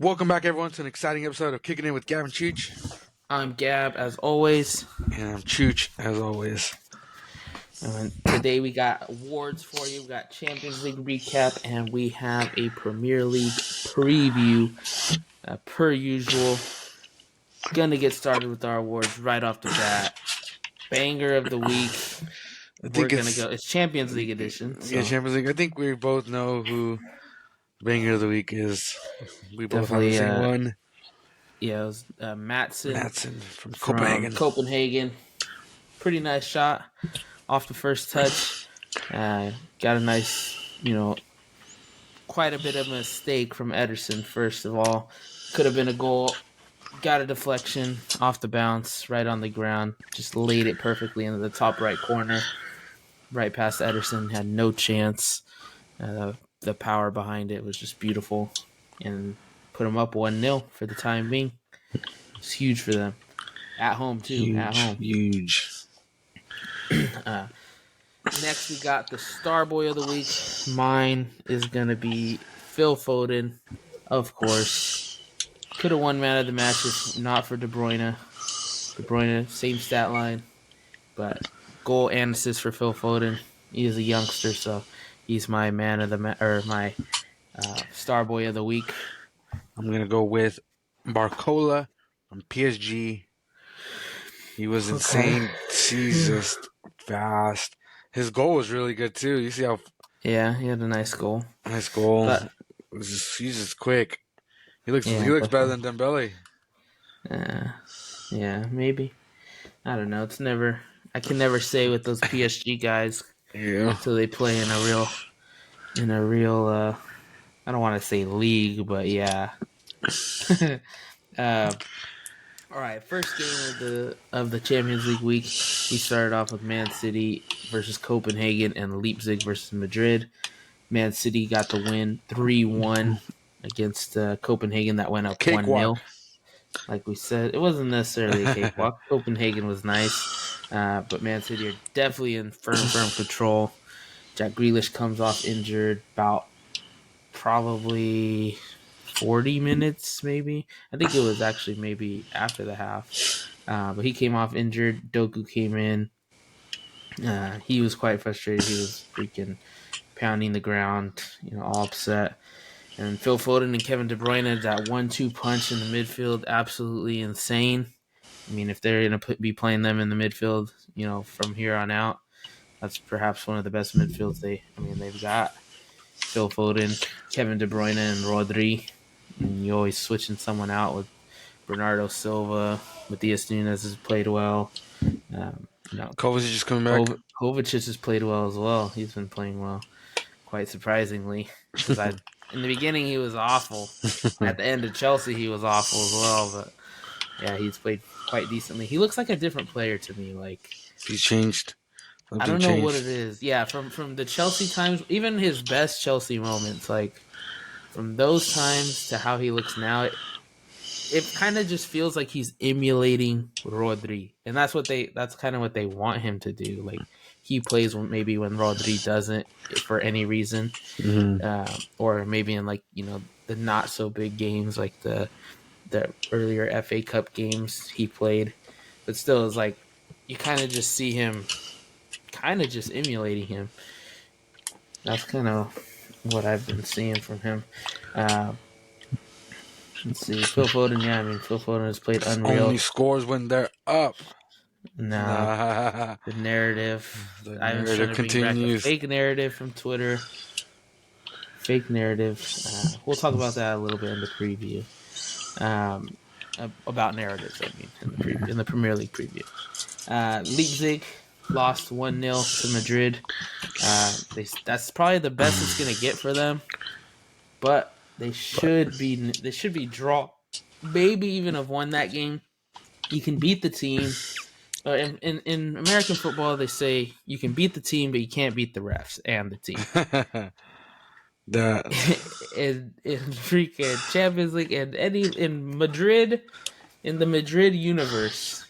Welcome back, everyone, to an exciting episode of Kicking In with Gavin Chooch. I'm Gab, as always. And I'm Chooch, as always. And today we got awards for you. We got Champions League recap, and we have a Premier League preview, per usual. Gonna get started with our awards right off the bat. Banger of the week. We're gonna go. It's Champions League edition. So. Yeah, Champions League. I think we both know who Banger of the Week is. We both have the Definitely, same one. Yeah, it was Matson from Copenhagen. Pretty nice shot off the first touch. Got a nice, quite a bit of a mistake from Ederson, first of all. Could have been a goal. Got a deflection off the bounce, right on the ground. Just laid it perfectly into the top right corner. Right past Ederson. Had no chance. The power behind it was just beautiful. And put them up 1-0 for the time being. It's huge for them. At home, too. Huge. Next, we got the Star Boy of the Week. Mine is going to be Phil Foden, of course. Could have won Man of the Match if not for De Bruyne. De Bruyne, same stat line. But goal and assist for Phil Foden. He is a youngster, so he's my my Star Boy of the Week. I'm going to go with Barcola from PSG. He was insane. He's just fast. His goal was really good, too. You see how... Yeah, he had a nice goal. Nice goal. But, he's just quick. He looks better than Dembele. Yeah, maybe. I don't know. I can never say with those PSG guys until they play in a real I don't want to say league, but yeah. All right, first game of the Champions League week, we started off with Man City versus Copenhagen and Leipzig versus Madrid. Man City got the win 3-1 against Copenhagen. That went up 1-0. Like we said, it wasn't necessarily a cakewalk. Copenhagen was nice, but Man City are definitely in firm control. Jack Grealish comes off injured about probably 40 minutes, maybe. I think it was actually maybe after the half. But he came off injured. Doku came in. He was quite frustrated. He was freaking pounding the ground, all upset. And Phil Foden and Kevin De Bruyne, that 1-2 punch in the midfield, absolutely insane. I mean, if they're going to be playing them in the midfield, from here on out, that's perhaps one of the best midfields they've got. Phil Foden, Kevin De Bruyne, and Rodri. And you always switching someone out with Bernardo Silva. Matthias Nunes has played well. Kovacic is coming back. Kovacic has played well as well. He's been playing well, quite surprisingly. Because in the beginning, he was awful. At the end of Chelsea, he was awful as well. But yeah, he's played quite decently. He looks like a different player to me. Like he's changed. I don't know what it is. Yeah, from the Chelsea times, even his best Chelsea moments, like from those times to how he looks now, it kind of just feels like he's emulating Rodri, and that's kind of what they want him to do. Like he plays maybe when Rodri doesn't for any reason, or maybe in the not so big games like the earlier FA Cup games he played, but still it's like you kind of just see him kind of just emulating him. That's kind of what I've been seeing from him. Let's see. Phil Foden, Phil Foden has played unreal. Only scores when they're up. Nah. The narrative. Continues. Fake narrative from Twitter. Fake narrative. We'll talk about that a little bit in the preview. About narratives, in the Premier League preview. Leipzig lost 1-0 to Madrid. That's probably the best it's going to get for them. But they should be draw. Maybe even have won that game. You can beat the team. In American football, they say you can beat the team, but you can't beat the refs and the team. in freaking Champions League and in Madrid, in the Madrid universe,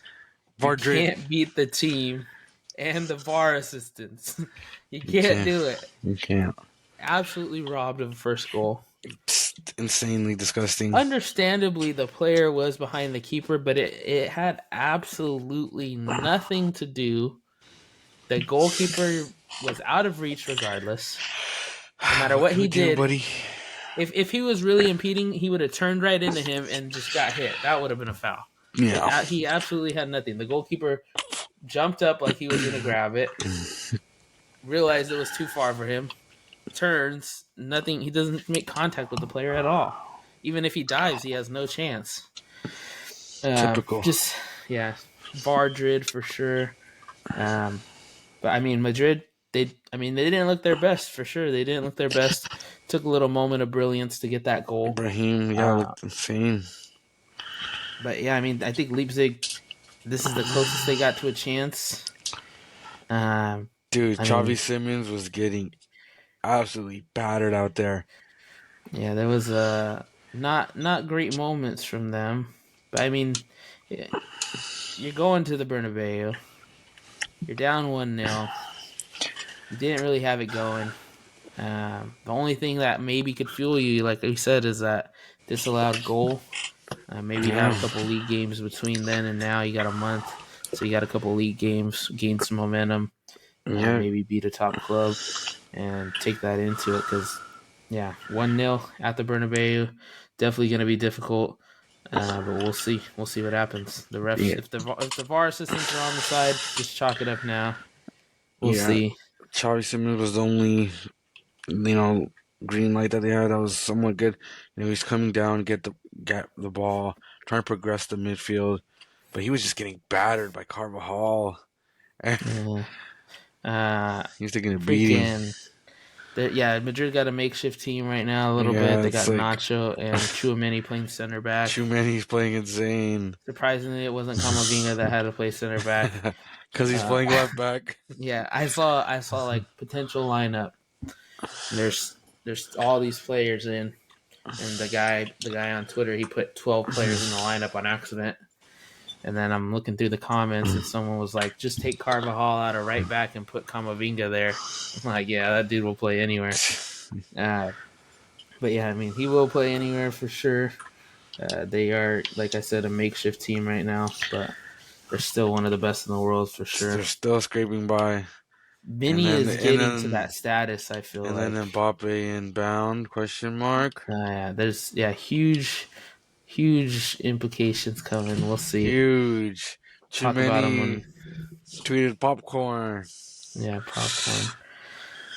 you can't beat the team and the VAR assistants. You can't do it. You can't. Absolutely robbed of a first goal. insanely disgusting. Understandably, the player was behind the keeper, but it had absolutely nothing to do. The goalkeeper was out of reach regardless. No matter What what can he we do, did, buddy? if he was really impeding, he would have turned right into him and just got hit. That would have been a foul. But Yeah. he absolutely had nothing. The goalkeeper jumped up like he was going to grab it, realized it was too far for him, turns, nothing. He doesn't make contact with the player at all. Even if he dives, he has no chance. Typical. Just, yeah, Madrid for sure. But I mean, Madrid, they didn't look their best for sure. They didn't look their best. Took a little moment of brilliance to get that goal. Brahim, looked insane. But yeah, I mean, I think Leipzig, this is the closest they got to a chance. Dude, Xavi Simons was getting absolutely battered out there. Yeah, there was not great moments from them. But I mean, you're going to the Bernabeu. You're down 1-0. You didn't really have it going. The only thing that maybe could fuel you, like we said, is that disallowed goal. Maybe have a couple league games between then and now. You got a month, so you got a couple league games, gain some momentum, maybe beat a top club, and take that into it. Because, 1-0 at the Bernabeu, definitely going to be difficult. But we'll see. We'll see what happens. The refs, if the VAR assistants are on the side, just chalk it up now. We'll see. Xavi Simons was the only, green light that they had that was somewhat good. He's coming down, get the ball, trying to progress the midfield, but he was just getting battered by Carvajal. He was taking a beating. Madrid got a makeshift team right now a little bit. They got Nacho and Tchouaméni playing center back. Tchouaméni's playing insane. Surprisingly, it wasn't Camavinga that had to play center back because he's playing left back. Yeah, I saw like potential lineup. There's all these players in, and the guy on Twitter, he put 12 players in the lineup on accident. And then I'm looking through the comments, and someone was like, "Just take Carvajal out of right back and put Camavinga there." I'm like, "Yeah, that dude will play anywhere." But yeah, I mean, he will play anywhere for sure. They are, like I said, a makeshift team right now, but they're still one of the best in the world for sure. They're still scraping by. Vinny is getting to that status, I feel like. And then Mbappe inbound, ? There's huge implications coming. We'll see. Huge. Talk about them when tweeted popcorn. Yeah, popcorn.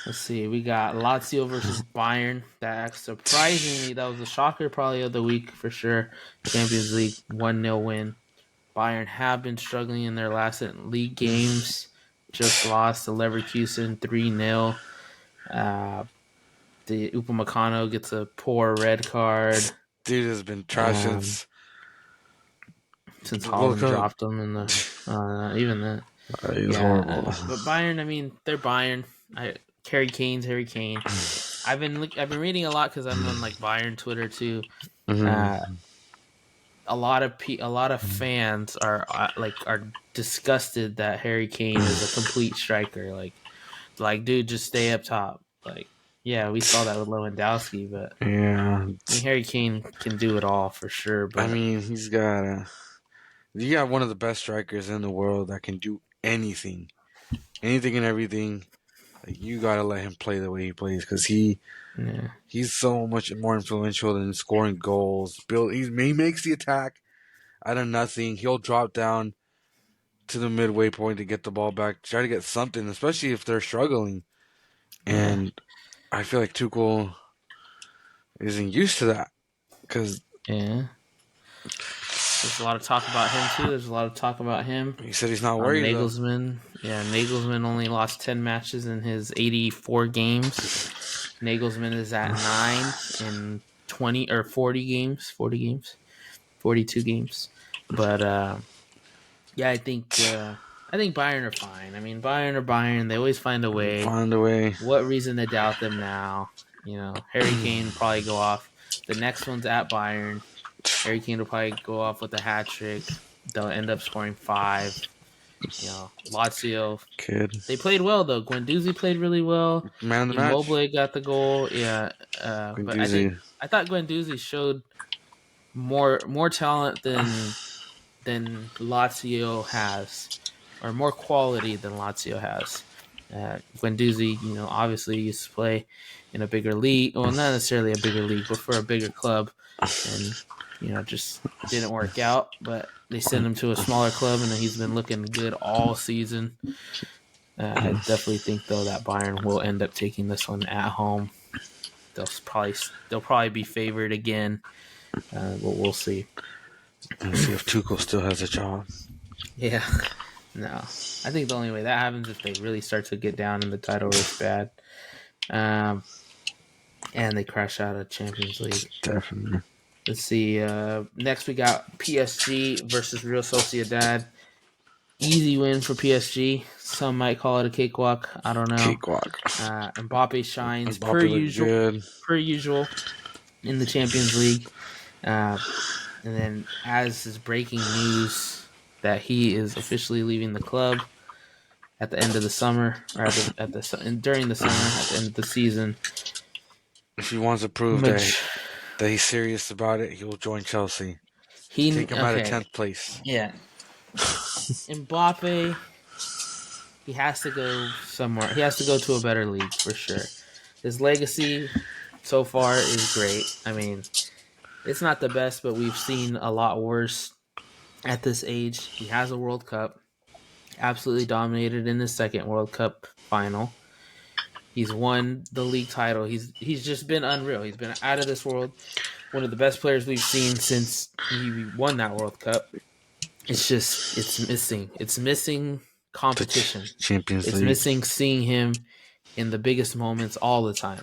Let's see. We got Lazio versus Bayern. That surprisingly, that was a shocker probably of the week for sure. Champions League 1-0 win. Bayern have been struggling in their last league games. Just lost to Leverkusen 3-0. The Upamecano gets a poor red card. Dude has been trash since Haaland dropped him in the even that. He's horrible. But Bayern, I mean, they're Bayern. Harry Kane. I've been reading a lot because I'm on like Bayern Twitter too. Mm-hmm. A lot of fans are disgusted that Harry Kane is a complete striker. Like dude, just stay up top. Yeah, we saw that with Lewandowski, but yeah, Harry Kane can do it all for sure. But I mean, you got one of the best strikers in the world that can do anything and everything. You gotta let him play the way he plays because he's so much more influential than scoring goals. He makes the attack out of nothing. He'll drop down to the midway point to get the ball back, try to get something, especially if they're struggling. And I feel like Tuchel isn't used to that because there's a lot of talk about him too. There's a lot of talk about him. He said he's not worried. Nagelsmann, Nagelsmann only lost 10 matches in his 84 games. Nagelsmann is at 9 in 20 or 40 games, 42 games. But I think Bayern are fine. I mean, Bayern are Bayern. They always find a way. What reason to doubt them now? Harry Kane will probably go off. The next one's at Bayern. Harry Kane will probably go off with a hat trick. They'll end up scoring 5. Lazio. Kid. They played well though. Guendouzi played really well. Man of the match. Immobile got the goal. Yeah, but Guendouzi. I thought Guendouzi showed more talent than Lazio has, or more quality than Lazio has. Guendouzi, obviously used to play in a bigger league. Well, not necessarily a bigger league, but for a bigger club, and just didn't work out. But they sent him to a smaller club, and he's been looking good all season. I definitely think though that Bayern will end up taking this one at home. They'll probably be favored again, but we'll see. Let's see if Tuchel still has a job. Yeah, no. I think the only way that happens is if they really start to get down in the title race bad, and they crash out of Champions League. Definitely. Let's see. Next we got PSG versus Real Sociedad. Easy win for PSG. Some might call it a cakewalk. I don't know. Cakewalk. Mbappe shines Mbappe per usual in the Champions League. And then as is breaking news that he is officially leaving the club at the end of the summer, or during the summer, at the end of the season. If he wants to prove that he's serious about it, he'll join Chelsea. Take him out of 10th place. Yeah. Mbappe, he has to go somewhere. He has to go to a better league for sure. His legacy so far is great. I mean, it's not the best, but we've seen a lot worse at this age. He has a World Cup. Absolutely dominated in his second World Cup final. He's won the league title. He's just been unreal. He's been out of this world. One of the best players we've seen since he won that World Cup. It's missing. It's missing competition. Champions League. It's missing seeing him in the biggest moments all the time.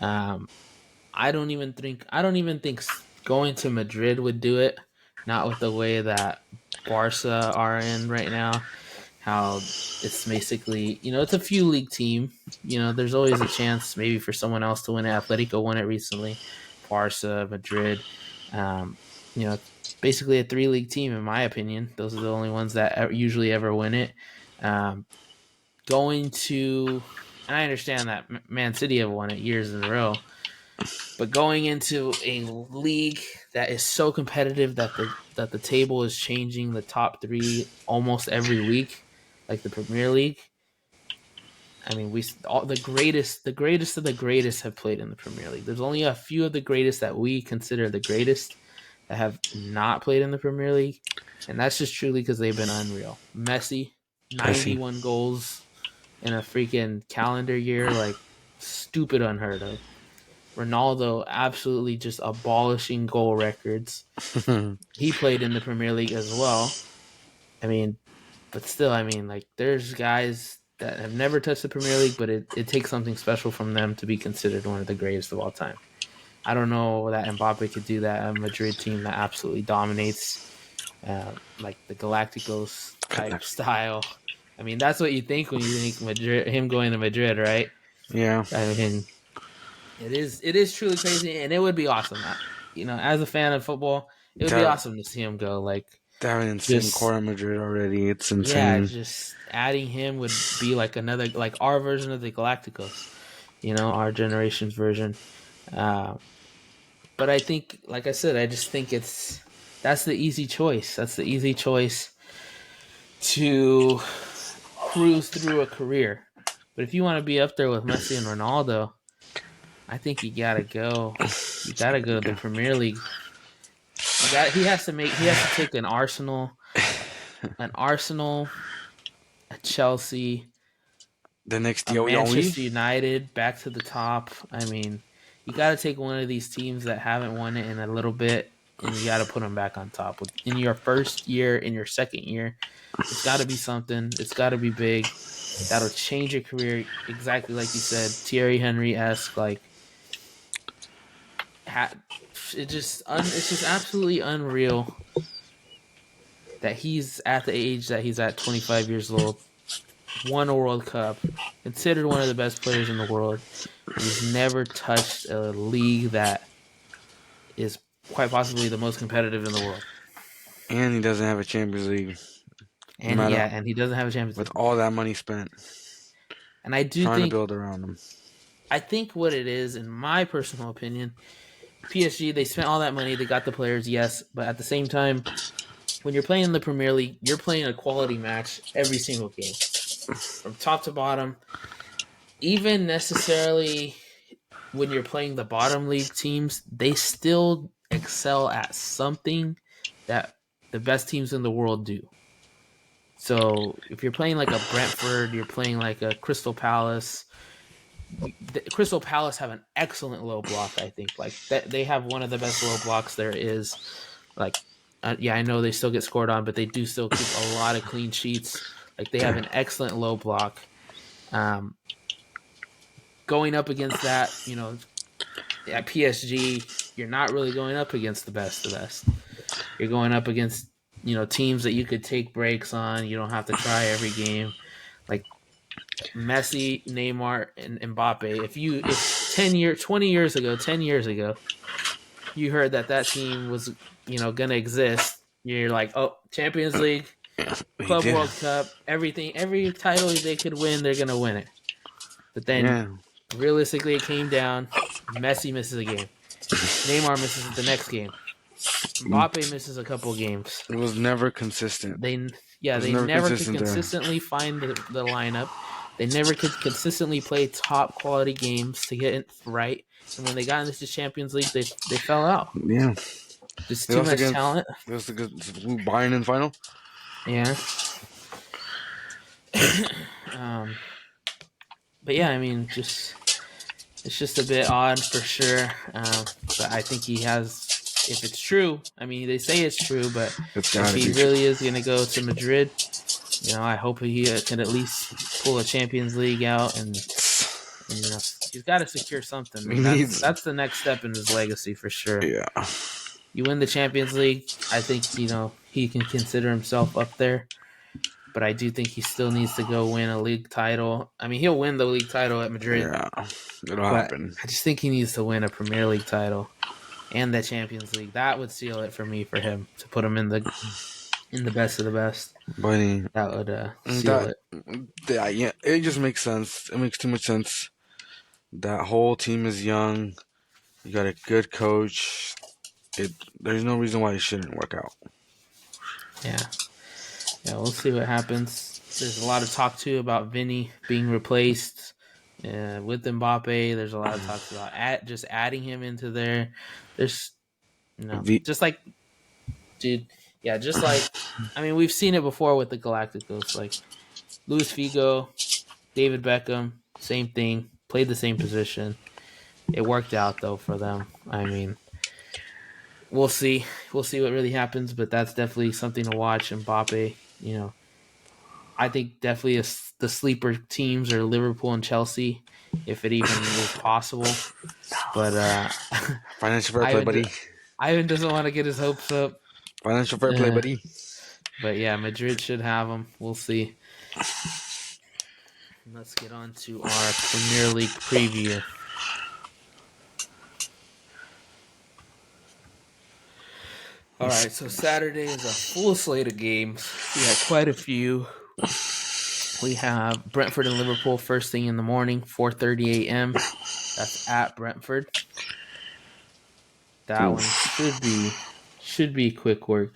I don't even think going to Madrid would do it. Not with the way that Barca are in right now. How it's basically, it's a few league team. There's always a chance maybe for someone else to win it. Atletico won it recently. Barca, Madrid. Basically a 3-league team in my opinion. Those are the only ones that usually ever win it. Going to, and I understand that Man City have won it years in a row, but going into a league that is so competitive that the table is changing the top 3 almost every week, like the Premier League. I mean, the greatest of the greatest have played in the Premier League. There's only a few of the greatest that we consider the greatest that have not played in the Premier League, and that's just truly because they've been unreal. Messi, 91 goals in a freaking calendar year, like stupid unheard of. Ronaldo absolutely just abolishing goal records. He played in the Premier League as well. I mean, but still, like there's guys that have never touched the Premier League, but it takes something special from them to be considered one of the greatest of all time. I don't know that Mbappe could do that. A Madrid team that absolutely dominates, like the Galacticos type style. I mean, that's what you think when you think Madrid, him going to Madrid, right? Yeah. I mean, it is truly crazy, and it would be awesome. As a fan of football, it would be awesome to see him go. Like, they have an insane core in Madrid already. It's insane. Yeah, just adding him would be like another, like our version of the Galacticos. Our generation's version. But I think, like I said, I just think that's the easy choice. That's the easy choice to cruise through a career. But if you want to be up there with Messi and Ronaldo, I think you gotta go. You gotta go to the Premier League. He has to take an Arsenal, a Chelsea, the next Manchester United back to the top. I mean, you got to take one of these teams that haven't won it in a little bit, and you got to put them back on top. In your first year, in your second year, it's got to be something. It's got to be big. That'll change your career, exactly like you said, Thierry Henry-esque. Like, it's just absolutely unreal that he's at the age that he's at, 25 years old, won a World Cup, considered one of the best players in the world. He's never touched a league that is quite possibly the most competitive in the world. And he doesn't have a Champions League No And matter and he doesn't have a Champions with League. all that money spent And I do trying to think build around him. I think what it is, in my personal opinion, PSG, they spent all that money, they got the players, yes, but at the same time, when you're playing in the Premier League, you're playing a quality match every single game, from top to bottom. Even necessarily when you're playing the bottom league teams, they still excel at something that the best teams in the world do. So if you're playing like a Brentford, you're playing like a Crystal Palace. Crystal Palace have an excellent low block. I think like that they have one of the best low blocks there is. Like, I know they still get scored on, but they do still keep a lot of clean sheets. Like they have an excellent low block. Um, Going up against that, at PSG, you're not really going up against the best of the best. You're going up against teams that you could take breaks on. You don't have to try every game. Like Messi, Neymar, and Mbappe. If 20 years ago, 10 years ago, you heard that team was gonna exist, you're like, oh, Champions League, He Club did. World Cup, everything, every title they could win, they're gonna win it. But then Yeah. realistically, it came down. Messi misses a game. Neymar misses the next game. Mbappe misses a couple games. It was never consistent. They It was they never never could consistent there. consistently find the lineup. They never could consistently play top quality games to get it right. And when they got into the Champions League, they fell out. Yeah. Just They too lost much against talent. they lost against Bayern in the final. Yeah. But yeah, I mean, it's just a bit odd for sure. But I think he has. If it's true, I mean, they say it's true, but It's if gotta he be really is going to go to Madrid, I hope he can at least pull a Champions League out, and he's got to secure something. He And needs. that's the next step in his legacy for sure. Yeah. You win the Champions League, I think he can consider himself up there. But I do think he still needs to go win a league title. I mean, he'll win the league title at Madrid, Yeah. It'll but happen. I just think he needs to win a Premier League title and the Champions League. That would seal it for me, for him to put him in the best of the best. But That would seal it. yeah, it just makes sense. It makes too much sense. That whole team is young. You got a good coach. There's no reason why it shouldn't work out. Yeah, we'll see what happens. There's a lot of talk too about Vinny being replaced with Mbappe. There's a lot of talks about just adding him into there. There's just like, dude, yeah, just like, I mean, we've seen it before with the Galacticos, like Luis Figo, David Beckham, same thing, played the same position. It worked out though for them. I mean, we'll see what really happens, but that's definitely something to watch. Mbappe, I think definitely the sleeper teams are Liverpool and Chelsea, if it even is possible. But financial fair play, buddy. Ivan doesn't want to get his hopes up. Financial fair play, buddy. But yeah, Madrid should have him. We'll see. Let's get on to our Premier League preview. All right, so Saturday is a full slate of games. We have quite a few. We have Brentford and Liverpool first thing in the morning, 4:30 a.m. That's at Brentford. That one should be quick work.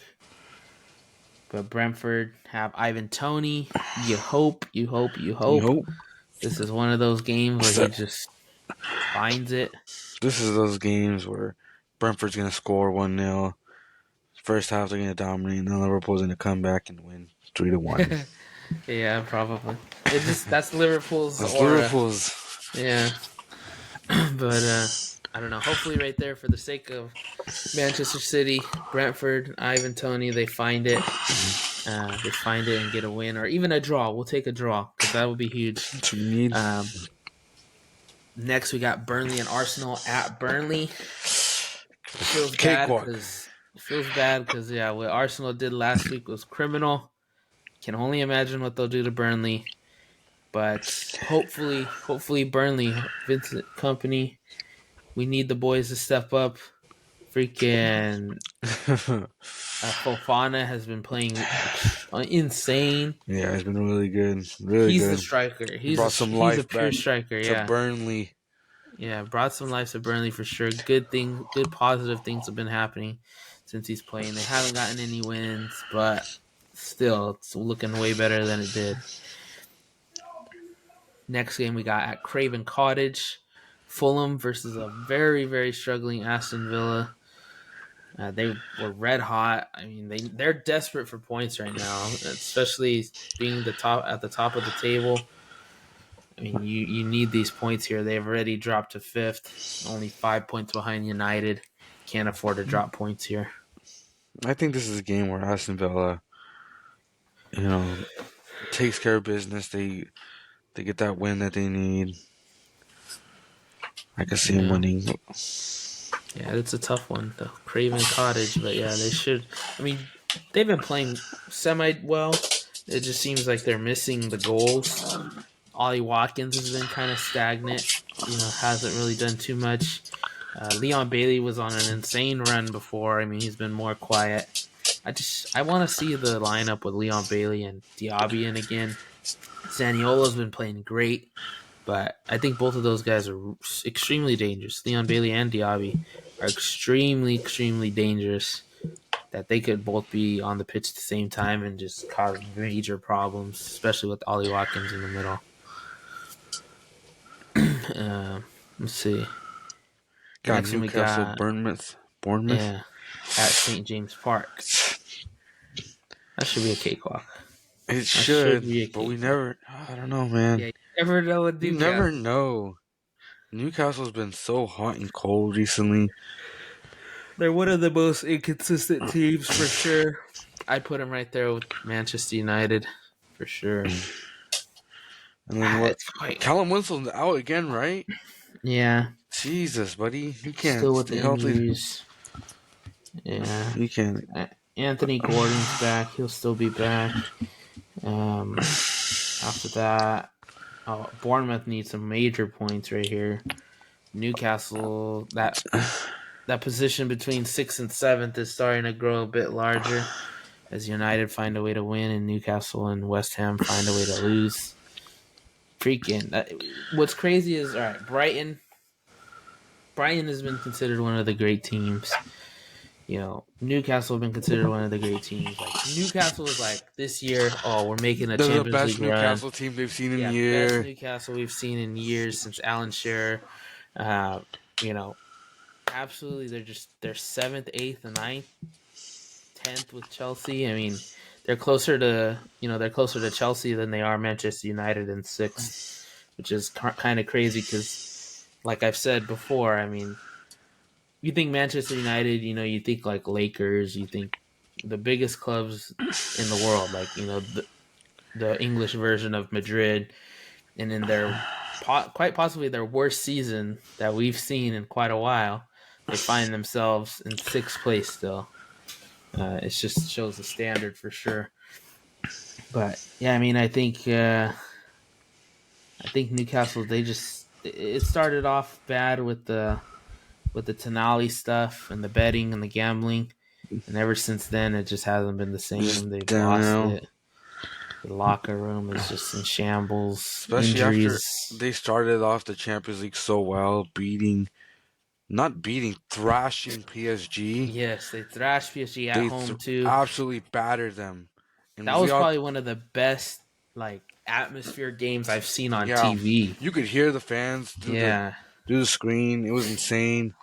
But Brentford have Ivan Toney. You hope. This is one of those games where he just finds it. This is those games where Brentford's gonna score 1-0. First half they're gonna dominate, and then Liverpool's gonna come back and win 3-1. Yeah, probably. That's Liverpool's. That's aura. Liverpool's. Yeah, but I don't know. Hopefully, right there, for the sake of Manchester City, Brentford, Ivan Toney, they find it. They find it and get a win, or even a draw. We'll take a draw because that would be huge. Next, we got Burnley and Arsenal at Burnley. Feels bad because what Arsenal did last week was criminal. Can only imagine what they'll do to Burnley. But hopefully Burnley, Vincent Kompany, we need the boys to step up. Freaking Fofana has been playing insane. Yeah, he's been really good. Really He's the good. striker. He brought some He's a life pure back striker. to Yeah, Burnley. yeah. Brought some life to Burnley for sure. Good positive things have been happening since he's playing. They haven't gotten any wins, but still, it's looking way better than it did. Next game we got at Craven Cottage, Fulham versus a very very struggling Aston Villa. They were red hot. I mean, they're desperate for points right now, especially being at the top of the table. I mean, you need these points here. They've already dropped to fifth, only 5 points behind United. Can't afford to drop points here. I think this is a game where Aston Villa, you know, takes care of business. They get that win that they need. I can see him Yeah, winning. yeah, it's a tough one, the Craven Cottage, but yeah, they should. I mean, they've been playing semi well. It just seems like they're missing the goals. Ollie Watkins has been kind of stagnant. Hasn't really done too much. Leon Bailey was on an insane run before. I mean, he's been more quiet. I want to see the lineup with Leon Bailey and Diaby in again. Zaniolo's been playing great, but I think both of those guys are extremely dangerous. Leon Bailey and Diaby are extremely dangerous. That they could both be on the pitch at the same time and just cause major problems, especially with Ollie Watkins in the middle. Let's see. Got Next one we Newcastle, got Bournemouth. yeah at St. James Park. That should be a cakewalk. It should, Be a but we cakewalk. never. I don't know, man. Yeah, you never know with You Newcastle. never know. Newcastle's been so hot and cold recently. They're one of the most inconsistent teams for sure. I put them right there with Manchester United for sure. And then what? It's quite Callum Wilson's out again, right? yeah. Jesus, buddy, you can't Still with stay the healthy. injuries. Yeah. You can't. Anthony Gordon's back. He'll still be back. After that, Bournemouth needs some major points right here. Newcastle, that position between 6th and 7th is starting to grow a bit larger as United find a way to win and Newcastle and West Ham find a way to lose. What's crazy is, all right, Brighton has been considered one of the great teams. Newcastle have been considered one of the great teams. Like Newcastle is like this year. Oh, we're making a They're the Champions best League Newcastle run. team they've seen in Yeah, a best year. Newcastle we've seen in years since Alan Shearer. Absolutely, they're 7th, 8th, and 9th, 10th with Chelsea. I mean, they're closer to Chelsea than they are Manchester United in 6th, which is kind of crazy because, like I've said before, I mean, you think Manchester United, you think like Lakers, you think the biggest clubs in the world, like the English version of Madrid, and in their quite possibly their worst season that we've seen in quite a while, they find themselves in 6th place still. It just shows the standard for sure. But yeah, I mean, I think Newcastle, it started off bad with the Tonali stuff and the betting and the gambling, and ever since then it just hasn't been the same. They've lost it. The locker room is just in shambles. Especially Injuries. after they started off the Champions League so well, thrashing PSG. Yes, they thrashed PSG at home too. Absolutely battered them. And that was probably one of the best atmosphere games I've seen on TV. You could hear the fans through the screen. It was insane.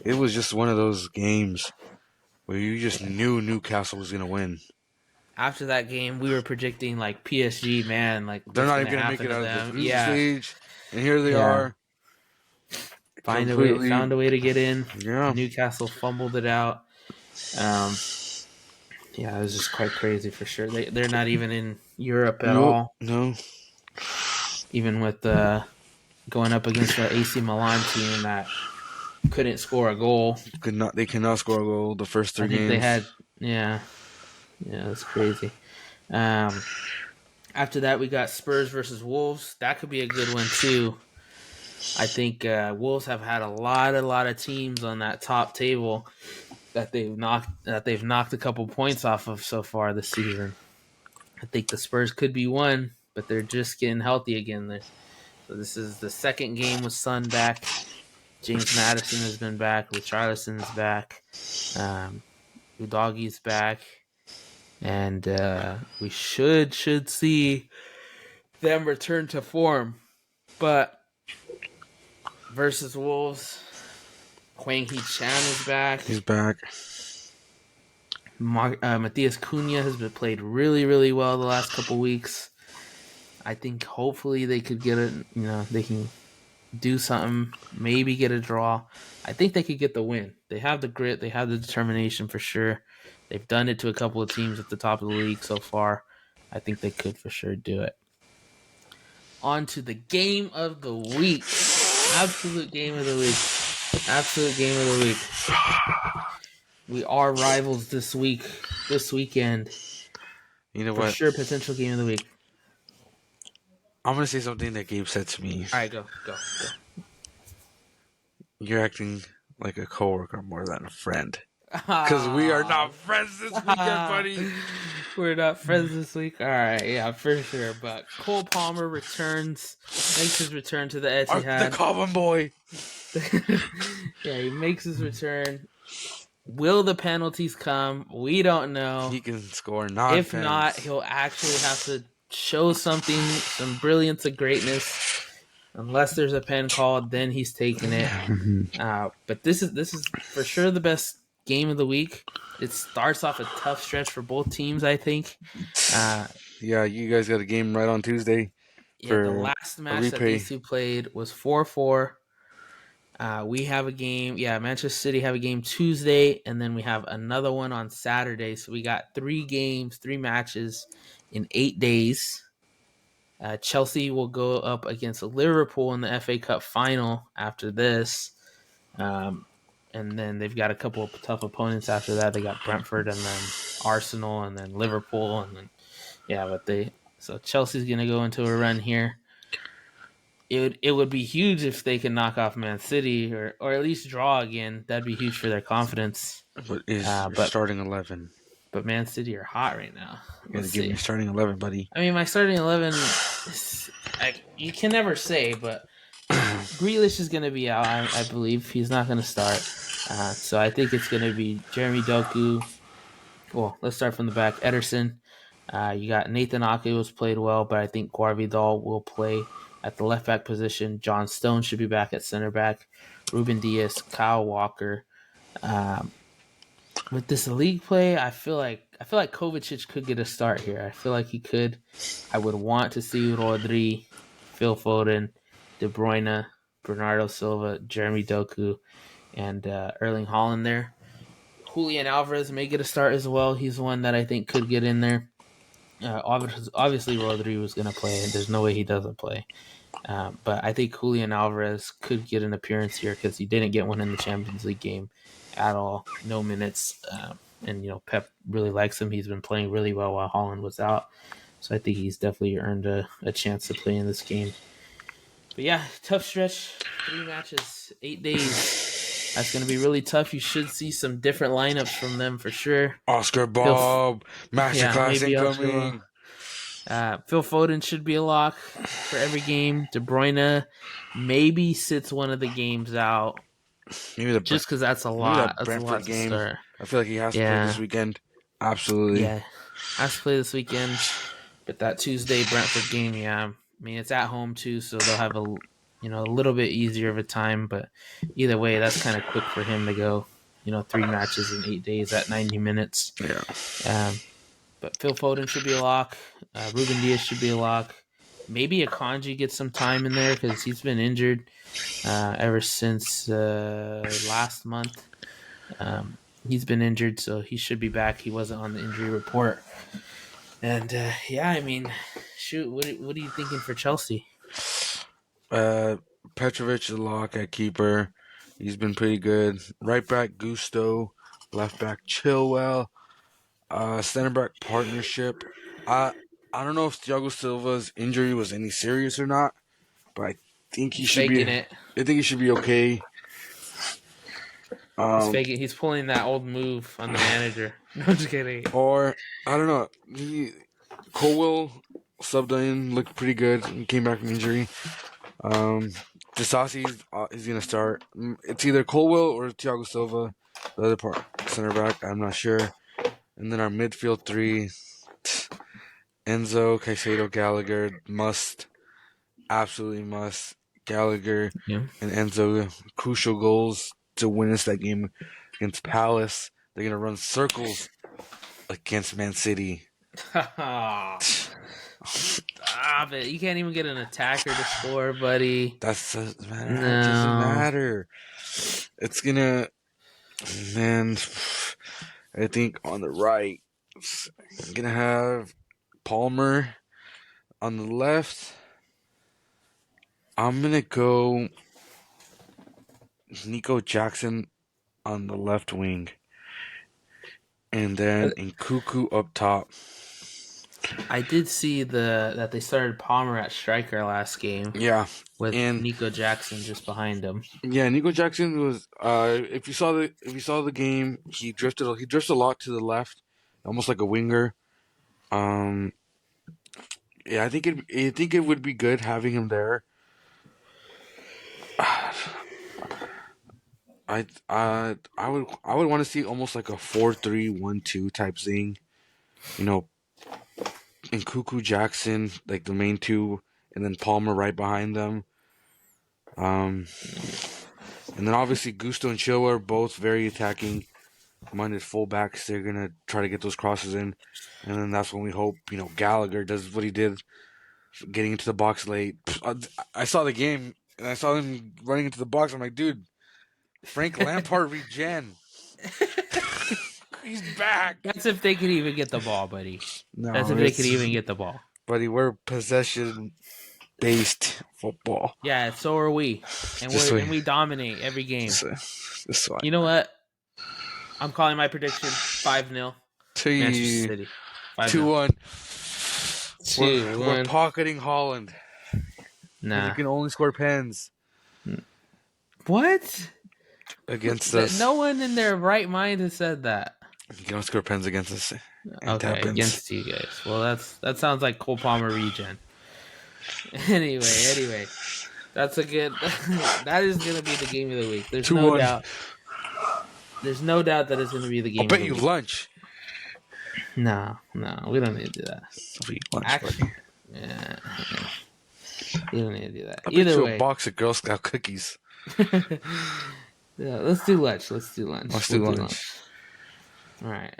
It was just one of those games where you just knew Newcastle was gonna win. After that game, we were predicting PSG, man, they're not even gonna make it out of the group stage, and here they are. Found a way to get in. Yeah. Newcastle fumbled it out. It was just quite crazy for sure. They're not even in Europe at all. No. Even with going up against the AC Milan team that couldn't score a goal. They cannot score a goal the first 3 games. They had that's crazy. After that, we got Spurs versus Wolves. That could be a good one too. I think Wolves have had a lot of teams on that top table that they've knocked a couple points off of so far this season. I think the Spurs could be one, but they're just getting healthy again. So this is the second game with Son back. James Madison has been back. Richarlison's back. Udogi's back, and we should see them return to form. But versus Wolves, Hwang Hee-chan is back. He's back. Matthias Cunha has been played really well the last couple weeks. I think hopefully they could get it. They can do something, maybe get a draw. I think they could get the win. They have the grit, they have the determination for sure. They've done it to a couple of teams at the top of the league so far. I think they could for sure do it. On to the game of the week. Absolute game of the week. We are rivals this weekend. You know for what? Sure, potential game of the week. I'm going to say something that Gabe said to me. All right, go. You're acting like a coworker more than a friend. Because we are not friends this weekend, buddy. We're not friends this week? All right, yeah, for sure. But Cole Palmer makes his return to the Etihad. The Common Boy. Yeah, he makes his return. Will the penalties come? We don't know. He can score non-pens. If not, he'll actually have to show some brilliance of greatness. Unless there's a pen called, then he's taking it. But this is for sure the best game of the week. It starts off a tough stretch for both teams, I think. Yeah, you guys got a game right on Tuesday. Yeah, the last match that these two played was 4-4. We have a game. Yeah, Manchester City have a game Tuesday, and then we have another one on Saturday. So we got 3 matches in 8 days. Chelsea will go up against Liverpool in the FA Cup final after this. And then they've got a couple of tough opponents after that. They got Brentford and then Arsenal and then Liverpool. And then, so Chelsea's going to go into a run here. It would be huge if they could knock off Man City or at least draw again. That'd be huge for their confidence. But starting 11. But Man City are hot right now. You gotta give me your starting 11, buddy. I mean, my starting 11, you can never say, but Grealish is going to be out, I believe. He's not going to start. So I think it's going to be Jeremy Doku. Well, let's start from the back. Ederson. You got Nathan Ake, who's played well, but I think Guardiola will play at the left back position. John Stone should be back at center back. Ruben Dias, Kyle Walker. With this league play, I feel like Kovacic could get a start here. I feel like he could. I would want to see Rodri, Phil Foden, De Bruyne, Bernardo Silva, Jeremy Doku, and Erling Haaland there. Julian Alvarez may get a start as well. He's one that I think could get in there. Obviously, Rodri was going to play, and there's no way he doesn't play. But I think Julian Alvarez could get an appearance here because he didn't get one in the Champions League game at all. No minutes. And, Pep really likes him. He's been playing really well while Haaland was out. So I think he's definitely earned a chance to play in this game. But yeah, tough stretch. 3 matches, 8 days. That's going to be really tough. You should see some different lineups from them for sure. Oscar Bob, Masterclass incoming. Phil Foden should be a lock for every game. De Bruyne maybe sits one of the games out. Maybe just because that's a lot. That's a lot game. To start. I feel like he has to play this weekend. Absolutely. Yeah, has to play this weekend. But that Tuesday Brentford game, I mean, it's at home too, so they'll have a little bit easier of a time. But either way, that's kind of quick for him to go. 3 matches in 8 days at 90 minutes. Yeah. But Phil Foden should be a lock. Ruben Dias should be a lock. Maybe Akanji gets some time in there because he's been injured ever since last month. He's been injured, so he should be back. He wasn't on the injury report. And, I mean, shoot, what are you thinking for Chelsea? Petrovic, the lock at keeper. He's been pretty good. Right back, Gusto. Left back, Chilwell. Center back partnership. I don't know if Thiago Silva's injury was any serious or not, but think he He's should be. faking it. I think he should be okay. He's faking. He's pulling that old move on the manager. No, I'm just kidding. Or I don't know. Colwell subbed in, looked pretty good, and came back from injury. Disasi is gonna start. It's either Colwell or Thiago Silva, the other part center back. I'm not sure. And then our midfield three: Enzo, Caicedo, Gallagher. Absolutely must. Gallagher Yeah. and Enzo, crucial goals to win us that game against Palace. They're gonna run circles against Man City. Stop it. You can't even get an attacker to score, buddy. That doesn't matter. No. That doesn't matter. It's gonna, man. I think on the right, I'm gonna have Palmer. On the left, I'm gonna go Nico Jackson on the left wing, and then Nkuku up top. I did see that they started Palmer at striker last game. Yeah, with Nico Jackson just behind him. Yeah, Nico Jackson was. If you saw the game, he drifted a lot to the left, almost like a winger. Yeah, I think it would be good having him there. I would want to see almost like a 4-3-1-2 type thing, and Nkuku Jackson like the main two, and then Palmer right behind them. And then obviously Gusto and Chilwell are both very attacking minded fullbacks. They're gonna try to get those crosses in, and then that's when we hope Gallagher does what he did, getting into the box late. I saw the game and I saw him running into the box. I'm like, dude, Frank Lampard regen. He's back. That's if they could even get the ball, buddy. No, that's if they could even get the ball. Buddy, we're possession-based football. Yeah, so are we, and we dominate every game. This way. You know what? I'm calling my prediction 5-0. Manchester City. 2-1. 2-1. We're pocketing Holland. Nah. You can only score pens. What? Against us. No one in their right mind has said that. You can only score pens against us. Okay, against you guys. Well, that sounds like Cole Palmer regen. Anyway. That's a good... that is going to be the game of the week. There's 2-1. No doubt. There's no doubt that it's going to be the game. I'll bet you lunch. No, we don't need to do that. I'll bet you lunch, buddy. Yeah. You don't need to do that. I'll bet you a box of Girl Scout cookies. Yeah, let's do lunch. Let's do lunch. All right.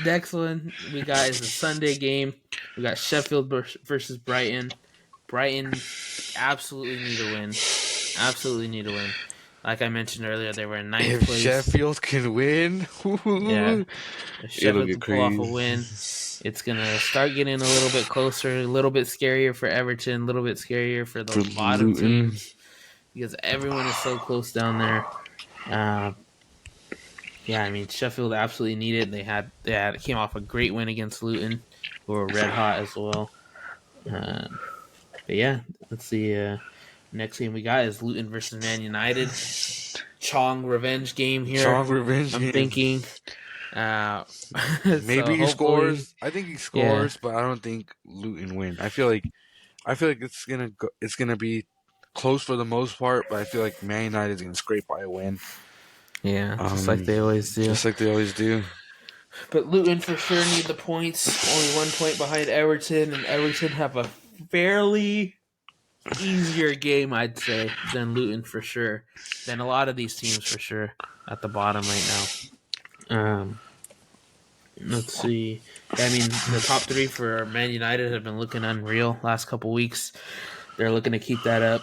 Next one we got is a Sunday game. We got Sheffield versus Brighton. Brighton absolutely need to win. Like I mentioned earlier, they were in 9th place. Sheffield can win, yeah. If Sheffield can pull off a win, it's going to start getting a little bit closer, a little bit scarier for Everton, a little bit scarier for the bottom teams, because everyone is so close down there. Yeah, I mean, Sheffield absolutely need it. They came off a great win against Luton, who were red hot as well. But yeah, let's see. Next game we got is Luton versus Man United. Chong revenge game here. I'm thinking. Maybe he scores. I think he scores, but I don't think Luton win. I feel like it's gonna be close for the most part, but I feel like Man United is gonna scrape by a win. Yeah, just like they always do. But Luton for sure need the points. Only 1 point behind Everton, and Everton have a fairly easier game, I'd say, than Luton for sure. Than a lot of these teams for sure at the bottom right now. Let's see. I mean, the top 3 for Man United have been looking unreal last couple weeks. They're looking to keep that up.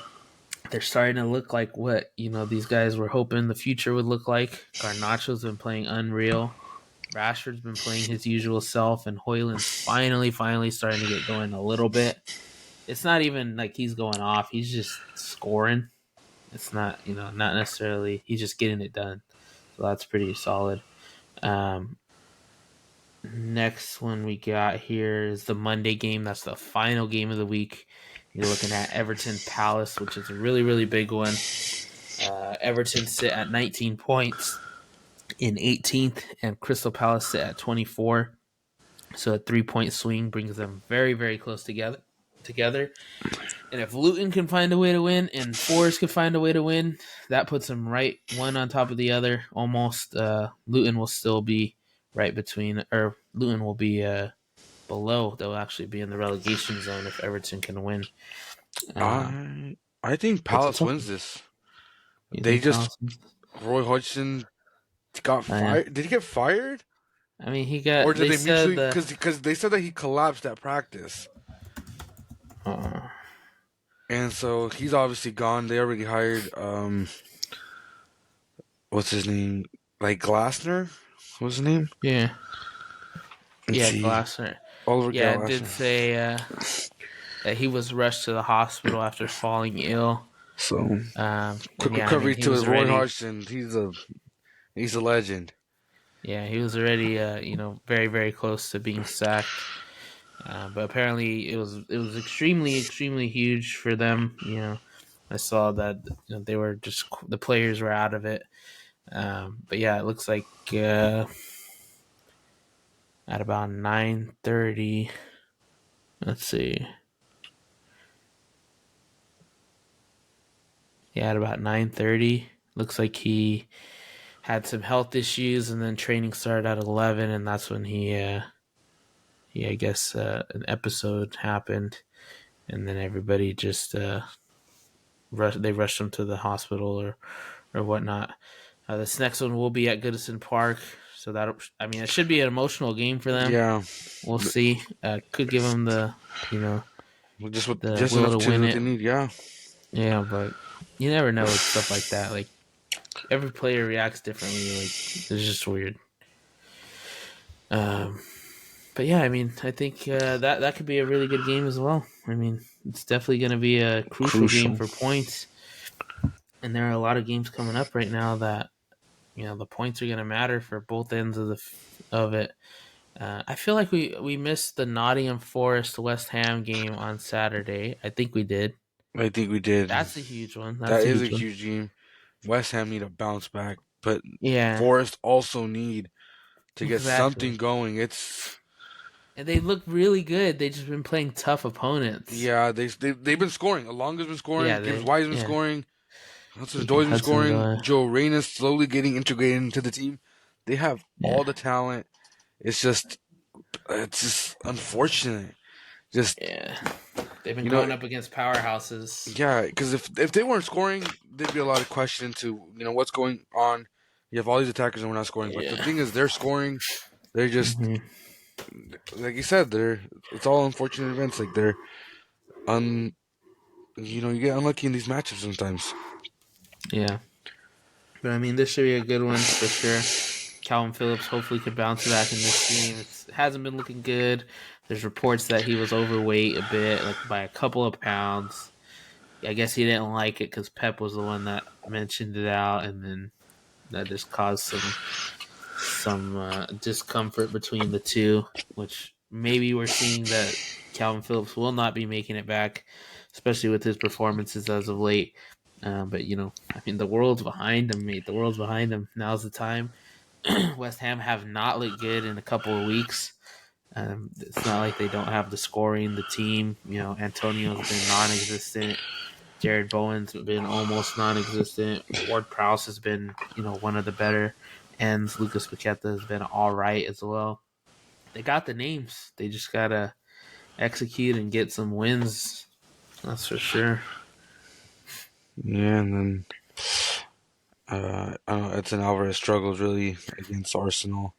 They're starting to look like what these guys were hoping the future would look like. Garnacho's been playing unreal. Rashford's been playing his usual self, and Højlund's finally starting to get going a little bit. It's not even like he's going off. He's just scoring. It's not, not necessarily. He's just getting it done. So that's pretty solid. Next one we got here is the Monday game. That's the final game of the week. You're looking at Everton Palace, which is a really, really big one. Everton sit at 19 points in 18th, and Crystal Palace sit at 24. So a 3-point swing brings them very, very close together. And if Luton can find a way to win and Forest can find a way to win, that puts them right one on top of the other. Almost, Luton will still be right between, or Luton will be below. They'll actually be in the relegation zone if Everton can win. I think It's a Palace tough wins one. this. You They think just Palace? Roy Hodgson got Yeah. fired. Did he get fired, I mean, he or got. did They they said mutually? the. Because they said that he collapsed at practice, Uh, and so he's obviously gone. They already hired what's his name? Like Glasner? What's his name? yeah, Let's yeah, see. Glasner. Oliver Yeah, it did Glasner. say that he was rushed to the hospital after falling ill. So And quick yeah, I mean, recovery he to was Roy already. Hodgson. He's a legend. Yeah, he was already. Very, very close to being sacked. But apparently, it was extremely, extremely huge for them. I saw that they were just the players were out of it. But yeah, it looks like at about 9:30. Let's see. Yeah, at about 9:30. Looks like he had some health issues, and then training started at 11, and that's when I guess an episode happened, and then everybody just they rushed him to the hospital or whatnot. This next one will be at Goodison Park, so it should be an emotional game for them. Yeah, We'll see. Could give them the the just will enough to to win what they it. need. Yeah, Yeah, but you never know with stuff like that. Like every player reacts differently. Like it's just weird. Um, but yeah, I mean, I think that could be a really good game as well. I mean, it's definitely going to be a crucial game crucial. for points, and there are a lot of games coming up right now that the points are going to matter for both ends of it. I feel like we missed the Nottingham Forest West Ham game on Saturday. I think we did. I think we did. That's a huge one. That That's a is a huge one. huge game. West Ham need a bounce back, but Yeah, Forest also need to get something exactly. going. It's And they look really good. They just been playing tough opponents. yeah, they've been scoring. Alonga's been scoring. Yeah, Gibbs White's been yeah. scoring. Hudson Yeah, Doy's been Hudson scoring. Odoi. Joe Reyna's slowly getting integrated into the team. They have Yeah, all the talent. It's just unfortunate. Just yeah. They've been you know, going up against powerhouses. yeah, because if they weren't scoring, there'd be a lot of question into what's going on. You have all these attackers and we're not scoring. But the Yeah. thing is, they're scoring. They're just Hmm. like you said. It's all unfortunate events. Like they're un. You get unlucky in these matchups sometimes. Yeah. But I mean, this should be a good one for sure. Calvin Phillips hopefully could bounce back in this game. It hasn't been looking good. There's reports that he was overweight a bit, like by a couple of pounds. I guess he didn't like it because Pep was the one that mentioned it out, and then that just caused some discomfort between the two, which maybe we're seeing that Calvin Phillips will not be making it back, especially with his performances as of late. But I mean, the world's behind him, mate. The world's behind him. Now's the time. West Ham have not looked good in a couple of weeks. It's not like they don't have the scoring, the team. Antonio's been non-existent. Jared Bowen's been almost non-existent. Ward Prowse has been, one of the better ends. Lucas Paqueta has been all right as well. They got the names. They just gotta execute and get some wins. That's for sure. Yeah, and then I don't know, Edson Alvarez struggled really against Arsenal.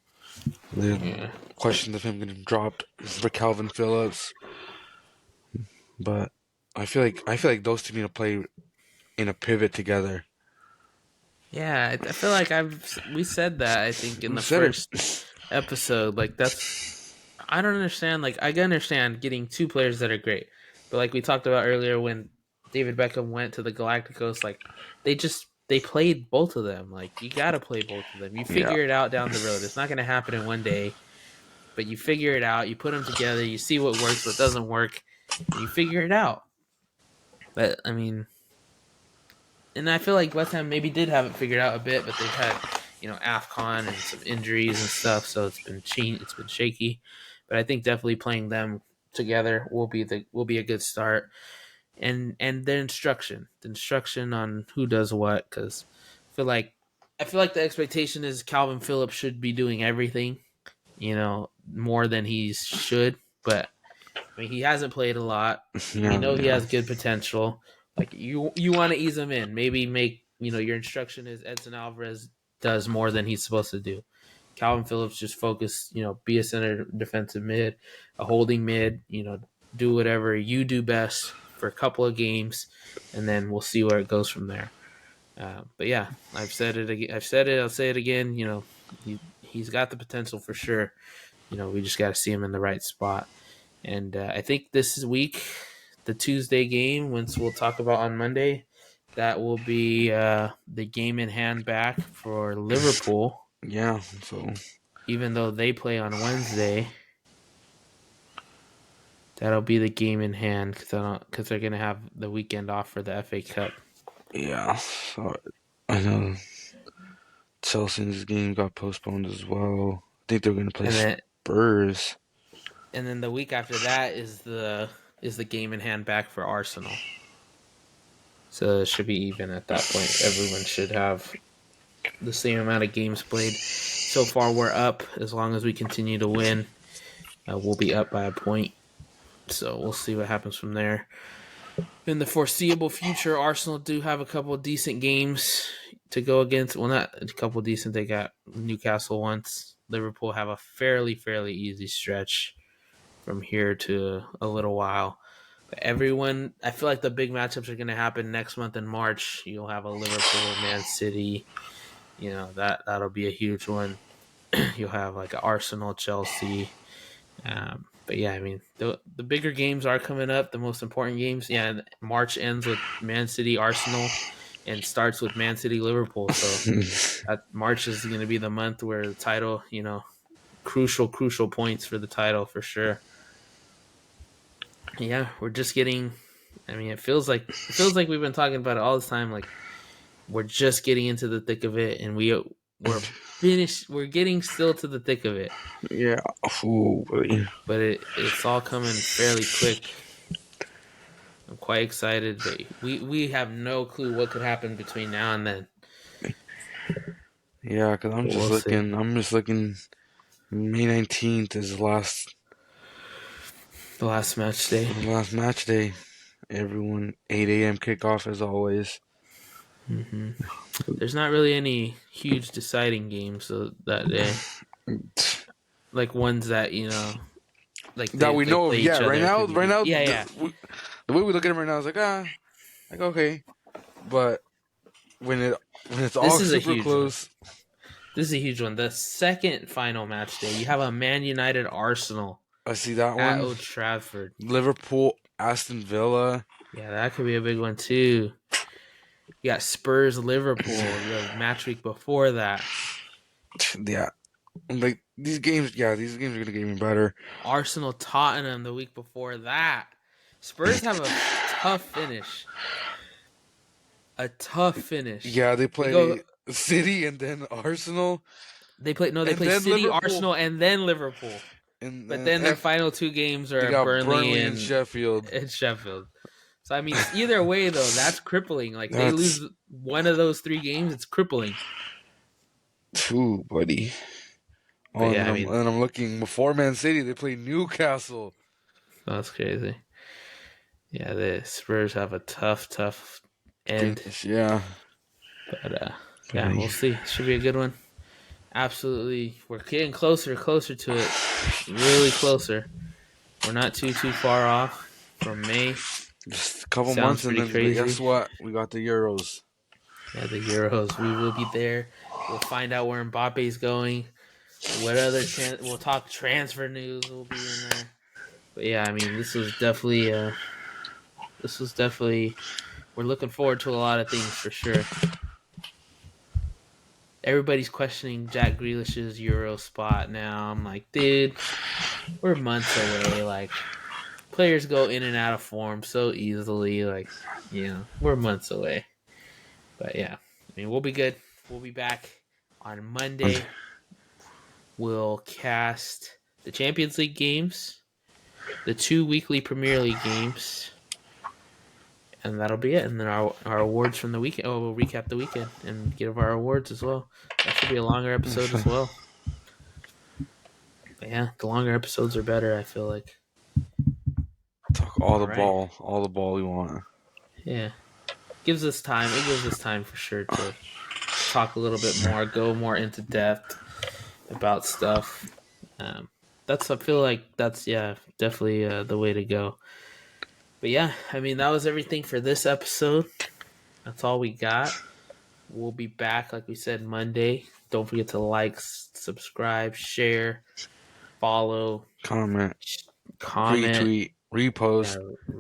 They had Yeah. questions of him getting dropped for Calvin Phillips, but I feel like those two need to play in a pivot together. Yeah, I feel like we said that I think in Who the said it? first episode. Like I don't understand. Like I can understand getting two players that are great, but like we talked about earlier, when David Beckham went to the Galacticos, like they played both of them. Like you got to play both of them. You Yeah, figure it out down the road. It's not going to happen in one day, but you figure it out. You put them together. You see what works, what doesn't work. And you figure it out. But I mean, and I feel like West Ham maybe did have it figured out a bit, but they've had AFCON and some injuries and stuff, so it's been shaky. But I think definitely playing them together will be a good start. And the instruction on who does what, because I feel like the expectation is Calvin Phillips should be doing everything, more than he should. But I mean, he hasn't played a lot. We Yeah, know he yeah. has good potential. Like you want to ease him in. Maybe make your instruction is Edson Alvarez does more than he's supposed to do. Calvin Phillips just focus. Be a center defensive mid, a holding mid. Do whatever you do best for a couple of games, and then we'll see where it goes from there. But yeah, I've said it again. I've said it. I'll say it again. He's got the potential for sure. We just got to see him in the right spot. And I think this week, the Tuesday game, once we'll talk about on Monday, that will be the game in hand back for Liverpool. Yeah, so Even though they play on Wednesday, that'll be the game in hand because they're going to have the weekend off for the FA Cup. yeah. So I know Chelsea's game got postponed as well. I think they're gonna play Spurs. And then the week after that is the game in hand back for Arsenal. So it should be even at that point. Everyone should have the same amount of games played. So far, we're up. As long as we continue to win, we'll be up by a point. So we'll see what happens from there. In the foreseeable future, Arsenal do have a couple of decent games to go against. Well, not a couple decent. They got Newcastle once. Liverpool have a fairly easy stretch from here to a little while. But everyone, I feel like the big matchups are going to happen next month in March. You'll have a Liverpool, Man City. That'll be a huge one. You'll have like an Arsenal, Chelsea. But yeah, I mean, the bigger games are coming up. The most important games. Yeah, March ends with Man City, Arsenal, and starts with Man City, Liverpool. So March is going to be the month where the title, crucial points for the title for sure. Yeah, we're just getting. I mean, it feels like we've been talking about it all this time. Like we're just getting into the thick of it, and we're finished. We're getting still to the thick of it. Yeah. Ooh, buddy. But it's all coming fairly quick. I'm quite excited, but we have no clue what could happen between now and then. Yeah, because I'm just looking. May 19th is the last match day. The last match day. Everyone 8 a.m. kickoff as always. Mm-hmm. There's not really any huge deciding games that day, like ones that like that we know of. Yeah, right now, yeah. The way we look at them right now is like okay, but when it's all super close. This is a huge one. The second final match day, you have a Man United Arsenal. I see that one at Old Trafford. Liverpool, Aston Villa. Yeah, that could be a big one too. You got Spurs, Liverpool, the match week before that. Yeah, like these games are gonna get even better. Arsenal, Tottenham the week before that. Spurs have a tough finish. Yeah, they play City and then Arsenal. They play City, Liverpool. Arsenal, and then Liverpool. But then their final two games are Burnley and Sheffield. So I mean, either way though, that's crippling. Like they lose one of those three games, it's crippling. Ooh, buddy. Oh, yeah, and I'm looking before Man City, they play Newcastle. That's crazy. Yeah, the Spurs have a tough end. Yeah. But yeah, we'll see. Should be a good one. Absolutely. We're getting closer to it. Really closer. We're not too far off from May. Just a couple months and then crazy. Guess what? We got the Euros. Yeah, the Euros. We will be there. We'll find out where Mbappe's going. What other we'll talk transfer news will be in there. But yeah, I mean, this was definitely we're looking forward to a lot of things for sure. Everybody's questioning Jack Grealish's Euro spot now. I'm like, dude, we're months away. Like, players go in and out of form so easily. Like, we're months away. But yeah, I mean, we'll be good. We'll be back on Monday. We'll cast the Champions League games, the 2 weekly Premier League games, and that'll be it. And then our awards from the weekend. Oh, we'll recap the weekend and give our awards as well. That should be a longer episode as well. But yeah, the longer episodes are better, I feel like. Talk all the ball we want. Yeah. It gives us time for sure to talk a little bit more, go more into depth about stuff. I feel like that's definitely the way to go. But yeah, I mean, that was everything for this episode. That's all we got. We'll be back, like we said, Monday. Don't forget to like, subscribe, share, follow, comment, retweet, repost,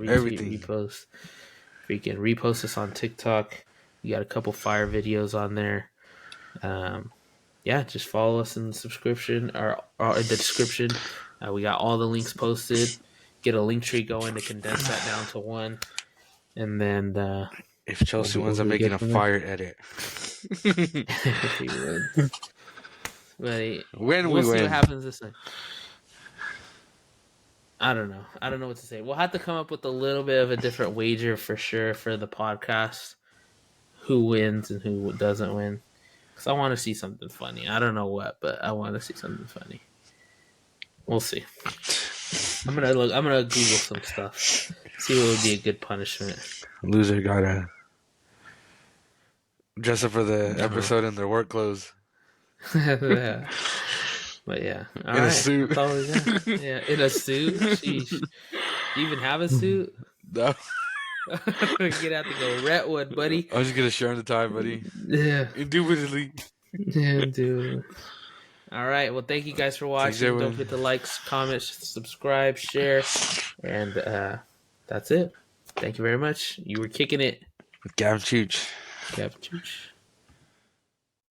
everything. Repost. Freaking repost us on TikTok. We got a couple fire videos on there. Just follow us in the subscription or in the description. We got all the links posted. Get a link tree going to condense that down to one. And then if Chelsea wins, I'm making a fire edit. If he wins. But we'll see win. what happens this time. I don't know. I don't know what to say. We'll have to come up with a little bit of a different wager for sure for the podcast. Who wins and who doesn't win. Because I want to see something funny. I don't know what, but I want to see something funny. We'll see. I'm gonna Google some stuff. See what would be a good punishment. Loser gotta dress up for the episode in their work clothes. Yeah. But yeah, in a suit. That's all we got. Yeah, in a suit. Sheesh. Do you even have a suit? No. You're gonna have to go Redwood, buddy. I'm just gonna shirt and tie, buddy. Yeah. Indubitably. Yeah, dude. All right. Well, thank you guys for watching. Don't forget to like, comment, subscribe, share, and that's it. Thank you very much. You were kicking it With Gavin Chooch. Gavin Chooch.